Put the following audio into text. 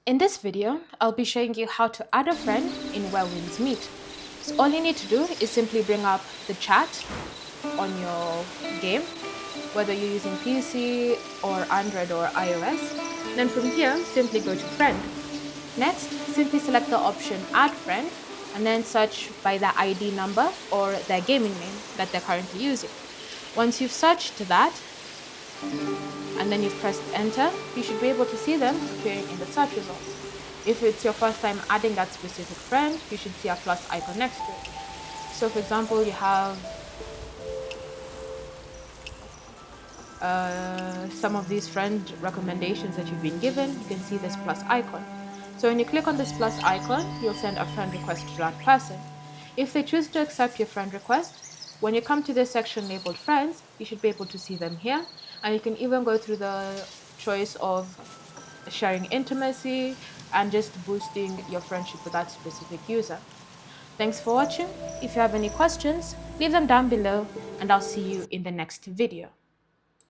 In this video, I'll be showing you how to add a friend in Where Winds Meet. So all you need to do is simply bring up the chat on your game, whether you're using PC or Android or iOS. Then from here, simply go to Friend. Next, simply select the option Add Friend and then search by their ID number or their gaming name that they're currently using. Once you've searched that, and then you've pressed enter, you should be able to see them appearing in the search results. If it's your first time adding that specific friend, you should see a plus icon next to it. So for example, you have some of these friend recommendations that you've been given. You can see this plus icon. So when you click on this plus icon, you'll send a friend request to that person. If they choose to accept your friend request, when you come to this section labeled friends, you should be able to see them here. And you can even go through the choice of sharing intimacy and just boosting your friendship with that specific user. Thanks for watching. If you have any questions, leave them down below and I'll see you in the next video.